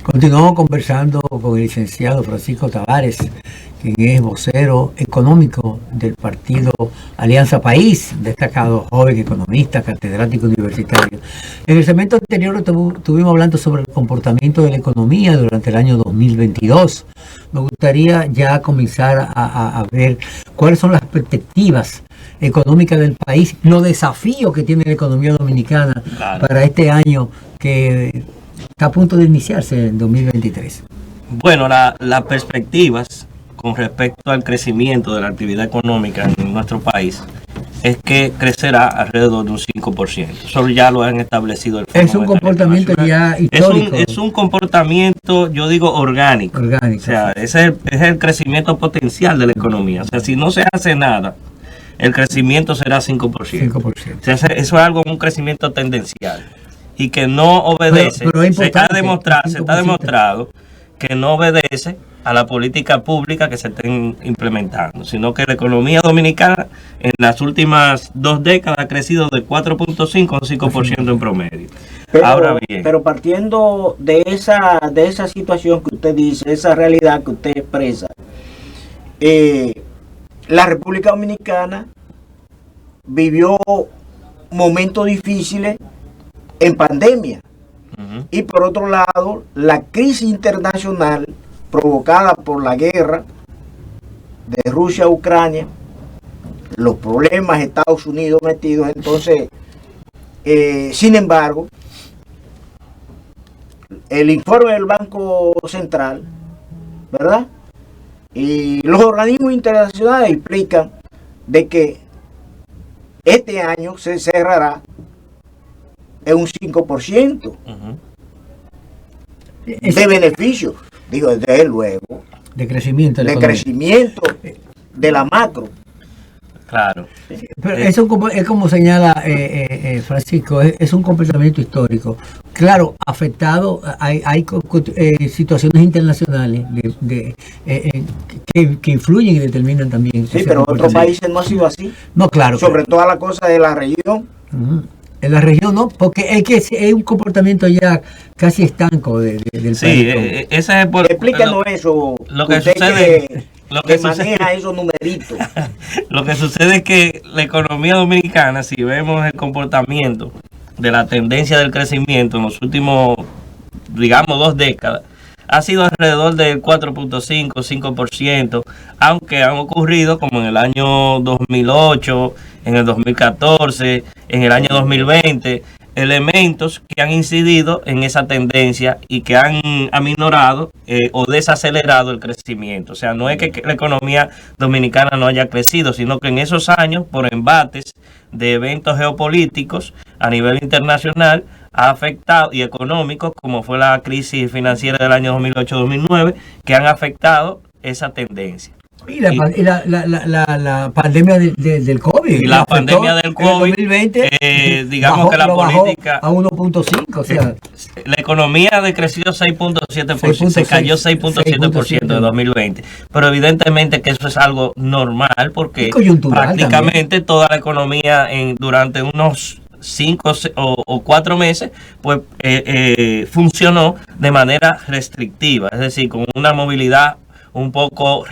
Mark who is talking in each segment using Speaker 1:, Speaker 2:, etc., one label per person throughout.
Speaker 1: Continuamos conversando con el licenciado Francisco Tavares, quien es vocero económico del partido Alianza País, destacado joven economista, catedrático universitario. En el segmento anterior estuvimos hablando sobre el comportamiento de la economía durante el año 2022. Me gustaría ya comenzar a ver cuáles son las perspectivas económicas del país, los desafíos que tiene la economía dominicana para este año que está a punto de iniciarse en 2023.
Speaker 2: Bueno, las perspectivas con respecto al crecimiento de la actividad económica en nuestro país es que crecerá alrededor de un 5%. Eso ya lo han establecido el Fondo
Speaker 1: Es un comportamiento ya histórico.
Speaker 2: Es un comportamiento, yo digo, orgánico. O sea, ese es el crecimiento potencial de la economía. O sea, si no se hace nada, el crecimiento será 5%. 5%. O sea, eso es algo, un crecimiento tendencial. Y que no obedece,
Speaker 1: pero está
Speaker 2: demostrado que no obedece a la política pública que se estén implementando, sino que la economía dominicana en las últimas 2 décadas ha crecido de 4.5 a 5% en promedio. Ahora bien,
Speaker 3: pero partiendo de esa situación que usted dice, esa realidad que usted expresa, la República Dominicana vivió momentos difíciles en pandemia. Y por otro lado, la crisis internacional provocada por la guerra de Rusia a Ucrania, los problemas de Estados Unidos metidos. Entonces, sin embargo, el informe del Banco Central, ¿verdad?, y los organismos internacionales explican de que este año se cerrará en un 5% de beneficio, digo, desde luego,
Speaker 1: de crecimiento
Speaker 3: de la macro.
Speaker 2: Claro.
Speaker 1: Pero eso es como señala Francisco, es un comportamiento histórico. Claro, afectado, hay situaciones internacionales que influyen y determinan también.
Speaker 3: Sí, pero en otros países no ha sido así.
Speaker 1: No, claro.
Speaker 3: Sobre todas las cosas de la región.
Speaker 1: En la región no, porque es un comportamiento ya casi estanco del país.
Speaker 2: Sí, ese es por...
Speaker 3: Explícanos eso.
Speaker 2: Lo que sucede...
Speaker 3: que maneja esos numeritos.
Speaker 2: Lo que sucede es que la economía dominicana, si vemos el comportamiento de la tendencia del crecimiento en los últimos, digamos, 2 décadas, ha sido alrededor del 4.5, 5%, aunque han ocurrido, como en el año 2008, en el 2014, en el año 2020, elementos que han incidido en esa tendencia y que han aminorado o desacelerado el crecimiento. O sea, no es que la economía dominicana no haya crecido, sino que en esos años, por embates de eventos geopolíticos a nivel internacional, ha afectado, y económicos, como fue la crisis financiera del año 2008-2009, que han afectado esa tendencia.
Speaker 1: Y la pandemia del COVID.
Speaker 2: Y la pandemia del COVID,
Speaker 1: en 2020,
Speaker 2: digamos que la política...
Speaker 1: a 1.5, o sea...
Speaker 2: La economía decreció 6.7%, se cayó 6.7% en 2020. Pero evidentemente que eso es algo normal, porque prácticamente toda la economía durante unos 5 o 4 meses, pues funcionó de manera restrictiva, es decir, con una movilidad un poco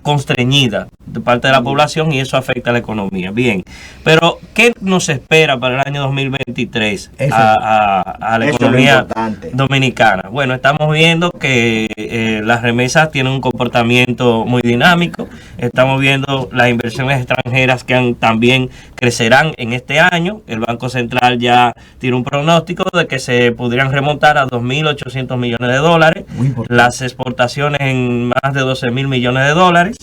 Speaker 2: constreñida de parte de la población, y eso afecta a la economía. Bien, pero ¿qué nos espera para el año 2023 a la economía dominicana? Bueno, estamos viendo que las remesas tienen un comportamiento muy dinámico. Estamos viendo las inversiones extranjeras que también crecerán en este año. El Banco Central ya tiene un pronóstico de que se podrían remontar a 2.800 millones de dólares. Las exportaciones en más de 12.000 millones de dólares.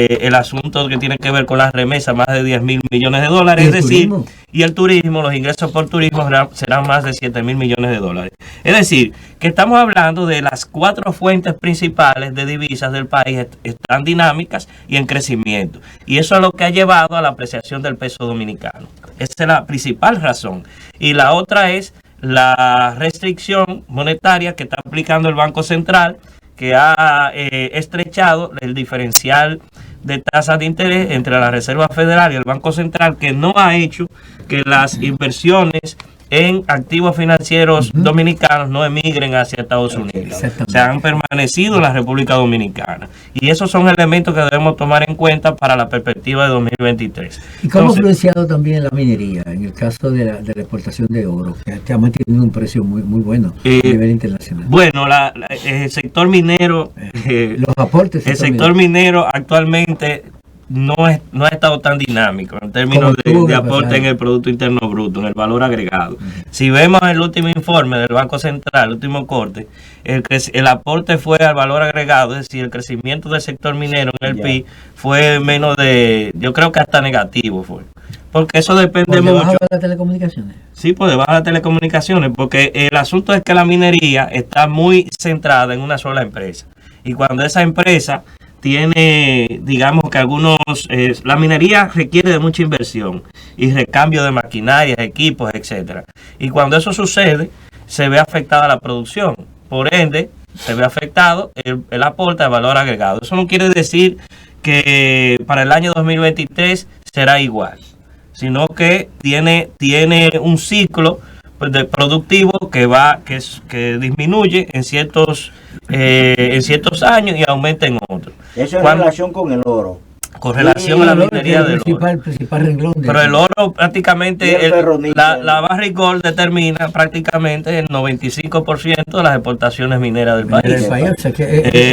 Speaker 2: El asunto que tiene que ver con las remesas, más de 10.000 millones de dólares, es decir, y el turismo, los ingresos por turismo serán más de 7.000 millones de dólares. Es decir, que estamos hablando de las 4 fuentes principales de divisas del país están dinámicas y en crecimiento. Y eso es lo que ha llevado a la apreciación del peso dominicano. Esa es la principal razón. Y la otra es la restricción monetaria que está aplicando el Banco Central, que ha estrechado el diferencial de tasas de interés entre la Reserva Federal y el Banco Central, que no ha hecho que las inversiones en activos financieros dominicanos no emigren hacia Estados Unidos. Se han permanecido en la República Dominicana. Y esos son elementos que debemos tomar en cuenta para la perspectiva de 2023.
Speaker 1: ¿Y cómo ha influenciado también la minería en el caso de la exportación de oro, que ha mantenido un precio muy bueno a nivel internacional?
Speaker 2: Bueno, el sector minero,
Speaker 1: los aportes.
Speaker 2: El sector minero actualmente no ha estado tan dinámico en términos de aporte en el Producto Interno Bruto, en el valor agregado. Si vemos el último informe del Banco Central, el último corte, el aporte fue al valor agregado, es decir, el crecimiento del sector minero en el PIB fue menos de, yo creo que hasta negativo fue. Porque eso depende mucho. ¿Por debajo
Speaker 1: de las telecomunicaciones?
Speaker 2: Sí, por debajo de las telecomunicaciones, porque el asunto es que la minería está muy centrada en una sola empresa. Y cuando esa empresa tiene, digamos que la minería requiere de mucha inversión y recambio de maquinarias, equipos, etcétera. Y cuando eso sucede, se ve afectada la producción. Por ende, se ve afectado el aporte de valor agregado. Eso no quiere decir que para el año 2023 será igual, sino que tiene un ciclo productivo que disminuye en ciertos años y aumenta en otros.
Speaker 3: Eso en relación con el oro.
Speaker 2: Con relación a la minería del oro.
Speaker 1: El principal renglón.
Speaker 2: Pero el oro prácticamente, la Barrick Gold determina prácticamente el 95% de las exportaciones mineras del país.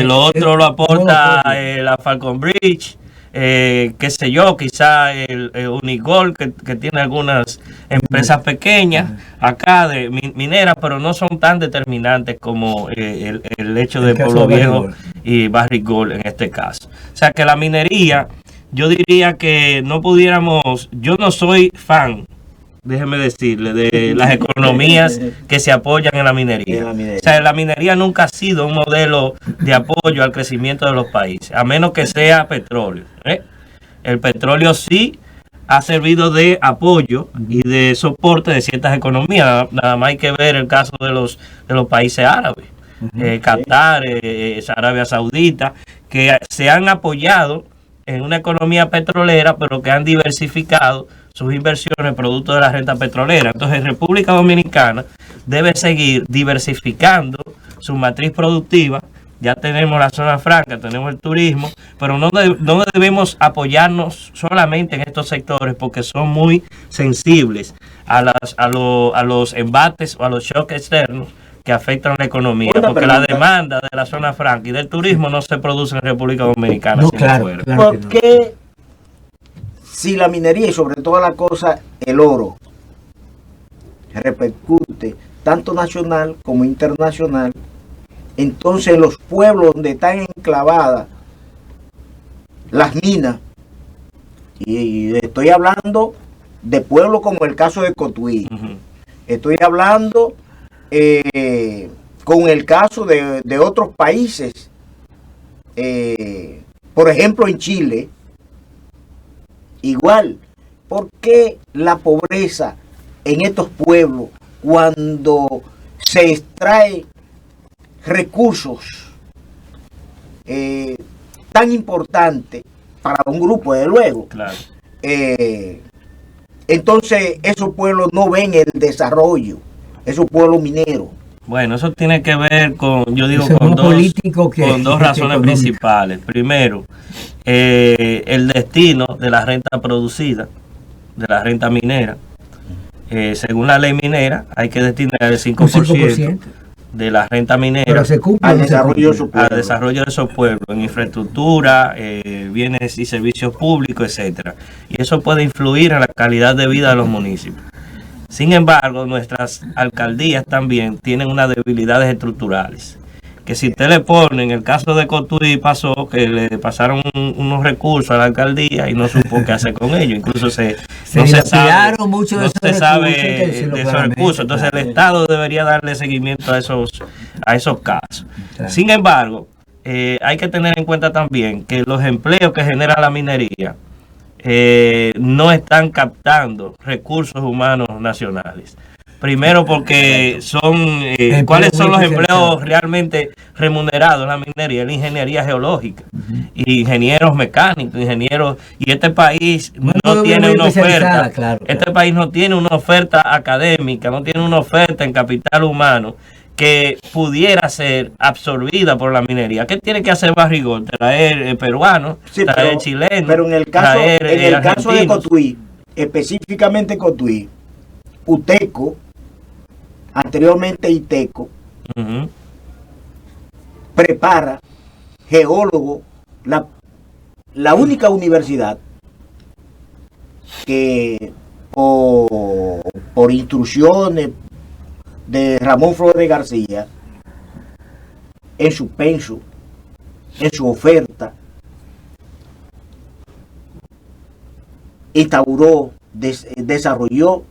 Speaker 2: Lo otro lo aporta la Falcon Bridge, qué sé yo, quizá el Unigol, que tiene algunas empresas pequeñas acá de mineras, pero no son tan determinantes como el hecho de Pueblo Viejo y Barrick Gold en este caso. O sea que la minería, yo diría que yo no soy fan, déjeme decirle, de las economías que se apoyan en la minería. O sea, la minería nunca ha sido un modelo de apoyo al crecimiento de los países, a menos que sea petróleo. El petróleo sí ha servido de apoyo y de soporte de ciertas economías. Nada más hay que ver el caso de los países árabes, Qatar, Arabia Saudita, que se han apoyado en una economía petrolera, pero que han diversificado sus inversiones producto de la renta petrolera. Entonces, República Dominicana debe seguir diversificando su matriz productiva. Ya tenemos la zona franca, tenemos el turismo, pero no debemos apoyarnos solamente en estos sectores porque son muy sensibles a los embates o a los shocks externos que afectan la economía, porque la demanda de la zona franca y del turismo no se produce en República Dominicana.
Speaker 1: No, claro,
Speaker 3: ¿Por qué si la minería y sobre toda la cosa el oro repercute tanto nacional como internacional, entonces en los pueblos donde están enclavadas las minas, y estoy hablando de pueblos como el caso de Cotuí, estoy hablando con el caso de otros países, por ejemplo en Chile, igual, ¿por qué la pobreza en estos pueblos cuando se extrae recursos tan importantes para un grupo, de luego?
Speaker 2: Claro.
Speaker 3: Entonces esos pueblos no ven el desarrollo, esos pueblos mineros.
Speaker 2: Bueno, eso tiene que ver con dos razones principales. Primero, el destino de la renta producida, de la renta minera. Según la ley minera, hay que destinar el 5%. De la renta minera
Speaker 3: al
Speaker 2: desarrollo de esos pueblos, en infraestructura, bienes y servicios públicos, etcétera. Y eso puede influir en la calidad de vida de los municipios. Sin embargo, nuestras alcaldías también tienen unas debilidades estructurales, que si usted le pone, en el caso de Cotuí pasó que le pasaron unos recursos a la alcaldía y no supo qué hacer con ellos, incluso no se sabe de esos recursos. Entonces el Estado debería darle seguimiento a esos casos. Claro. Sin embargo, hay que tener en cuenta también que los empleos que genera la minería no están captando recursos humanos nacionales. Primero porque son, ¿cuáles son los empleos realmente remunerados en la minería? La ingeniería geológica, ingenieros mecánicos, ingenieros, y este país no tiene una oferta, este país no tiene una oferta académica, no tiene una oferta en capital humano que pudiera ser absorbida por la minería. ¿Qué tiene que hacer Barrigol? Traer peruanos, traer chilenos,
Speaker 3: pero en el caso de Cotuí, específicamente Cotuí, Uteco, anteriormente ITECO, prepara geólogos, la única universidad que por instrucciones de Ramón Flores García, en su penso, en su oferta, instauró, desarrolló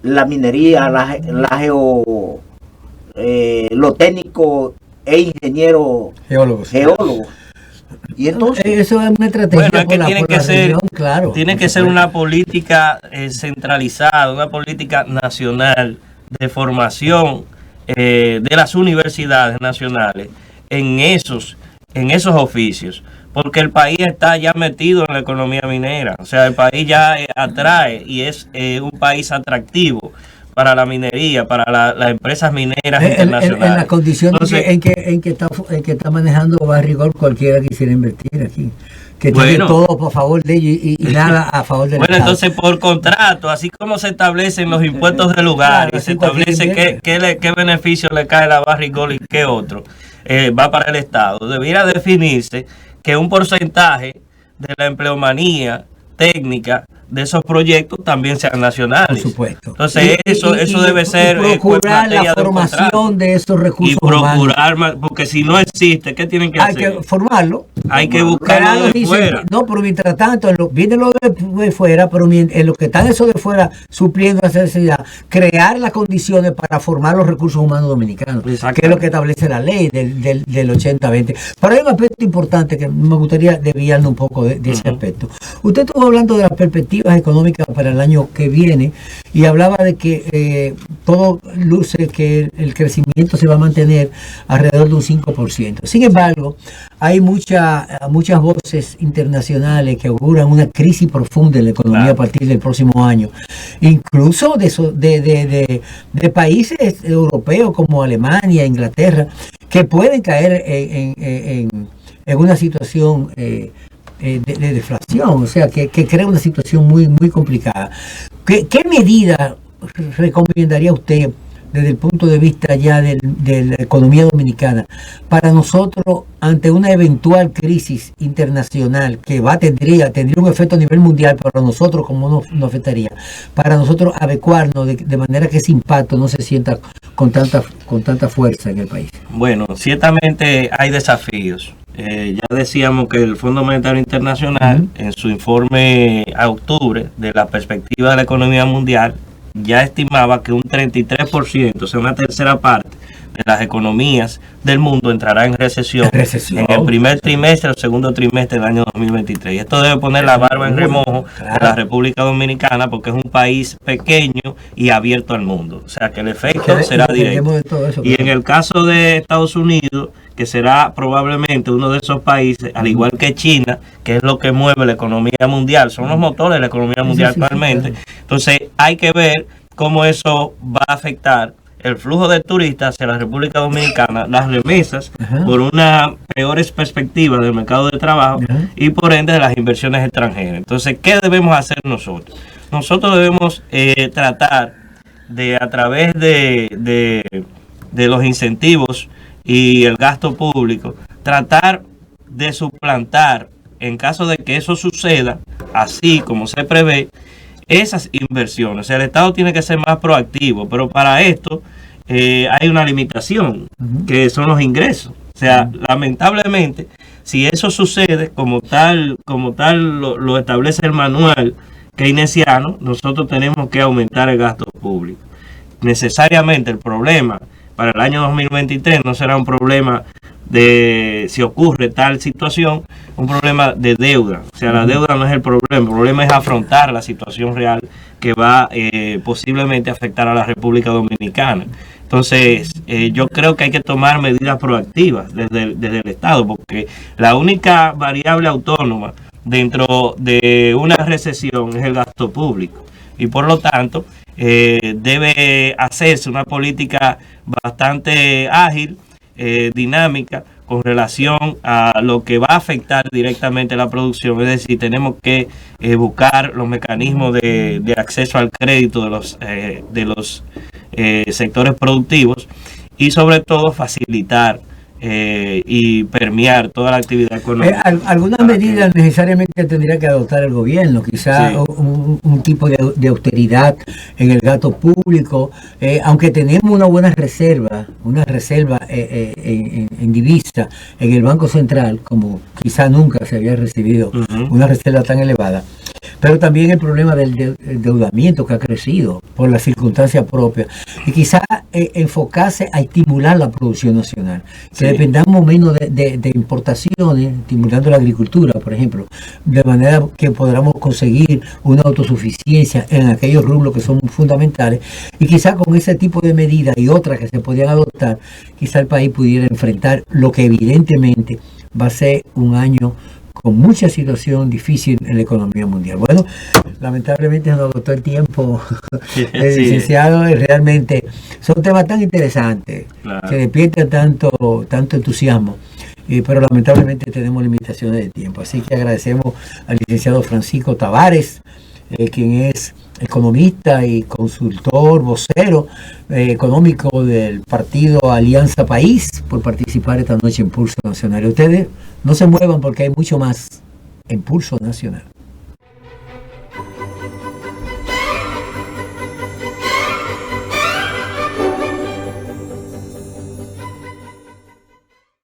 Speaker 3: la minería, lo técnico e ingeniero geólogos. Y entonces
Speaker 1: eso es una estrategia.
Speaker 2: Bueno, es que tiene que ser una política centralizada, una política nacional de formación de las universidades nacionales en esos oficios, porque el país está ya metido en la economía minera, o sea, el país ya atrae y es un país atractivo para la minería, para las empresas mineras internacionales.
Speaker 1: En la condición en que está manejando Barrigol, cualquiera quisiera invertir aquí, que tiene todo por favor de ellos y nada a favor del Estado.
Speaker 2: Entonces por contrato, así como se establecen los impuestos del lugar, y se establece qué beneficio le cae a Barrigol y qué otro va para el Estado, debiera definirse que un porcentaje de la empleomanía técnica de esos proyectos también sean nacionales.
Speaker 1: Por supuesto.
Speaker 2: Entonces eso debe ser
Speaker 1: procurar la formación de esos recursos
Speaker 2: humanos. Porque si no existe, ¿qué tienen que hacer?
Speaker 1: Hay que formarlo.
Speaker 2: Hay que buscarlo de fuera.
Speaker 1: No, pero mientras tanto, viene lo de fuera, pero en lo que están eso de fuera supliendo esa necesidad, crear las condiciones para formar los recursos humanos dominicanos, que es lo que establece la ley del 80-20. Pero hay un aspecto importante que me gustaría desviarme un poco de ese aspecto. Usted estuvo hablando de las perspectivas económicas para el año que viene y hablaba de que todo luce que el crecimiento se va a mantener alrededor de un 5%. Sin embargo, hay muchas voces internacionales que auguran una crisis profunda en la economía a partir del próximo año, incluso de países europeos como Alemania, Inglaterra, que pueden caer en una situación de deflación, o sea, que crea una situación muy, muy complicada. ¿Qué medida recomendaría usted desde el punto de vista ya de la economía dominicana para nosotros ante una eventual crisis internacional que tendría un efecto a nivel mundial, pero nosotros como nos afectaría, para nosotros adecuarnos de manera que ese impacto no se sienta con tanta fuerza en el país?
Speaker 2: Bueno, ciertamente hay desafíos. Ya decíamos que el Fondo Monetario Internacional, en su informe a octubre de la perspectiva de la economía mundial, ya estimaba que un 33%, o sea, una tercera parte de las economías del mundo entrará en recesión en el primer trimestre o segundo trimestre del año 2023. Y esto debe poner la barba en remojo de la República Dominicana, porque es un país pequeño y abierto al mundo. O sea, que el efecto será directo. Y en el caso de Estados Unidos, que será probablemente uno de esos países, al igual que China, que es lo que mueve la economía mundial, son los motores de la economía mundial actualmente. Entonces hay que ver cómo eso va a afectar el flujo de turistas hacia la República Dominicana, las remesas, por una peores perspectiva del mercado de trabajo y por ende de las inversiones extranjeras. Entonces, ¿qué debemos hacer nosotros? Nosotros debemos tratar de, a través de los incentivos y el gasto público, tratar de suplantar, en caso de que eso suceda, así como se prevé, esas inversiones. O sea, el Estado tiene que ser más proactivo, pero para esto hay una limitación, que son los ingresos. O sea, lamentablemente, si eso sucede como tal lo establece el manual keynesiano, nosotros tenemos que aumentar el gasto público. Necesariamente el problema para el año 2023 no será un problema si ocurre tal situación, un problema de deuda. O sea, la deuda no es el problema es afrontar la situación real que va posiblemente afectar a la República Dominicana. Entonces, yo creo que hay que tomar medidas proactivas desde el Estado, porque la única variable autónoma dentro de una recesión es el gasto público. Y por lo tanto, debe hacerse una política bastante ágil, dinámica, con relación a lo que va a afectar directamente la producción. Es decir, tenemos que buscar los mecanismos de acceso al crédito de los sectores productivos y sobre todo facilitar y permear toda la actividad económica.
Speaker 1: Algunas medidas necesariamente tendría que adoptar el gobierno, quizá sí, un tipo de austeridad en el gasto público, aunque tenemos una buena reserva, en divisa en el Banco Central, como quizá nunca se había recibido una reserva tan elevada. Pero también el problema del endeudamiento que ha crecido por las circunstancias propias. Y quizá enfocarse a estimular la producción nacional. Que dependamos menos de importaciones, estimulando la agricultura, por ejemplo. De manera que podamos conseguir una autosuficiencia en aquellos rubros que son fundamentales. Y quizá con ese tipo de medidas y otras que se podían adoptar, quizá el país pudiera enfrentar lo que evidentemente va a ser un año con mucha situación difícil en la economía mundial. Bueno, lamentablemente nos agotó el tiempo, licenciado, y realmente son temas tan interesantes, claro, que despiertan tanto entusiasmo, pero lamentablemente tenemos limitaciones de tiempo. Así que agradecemos al licenciado Francisco Tavares, quien es economista y consultor, vocero económico del partido Alianza País, por participar esta noche en Pulso Nacional. Ustedes no se muevan porque hay mucho más en Pulso Nacional.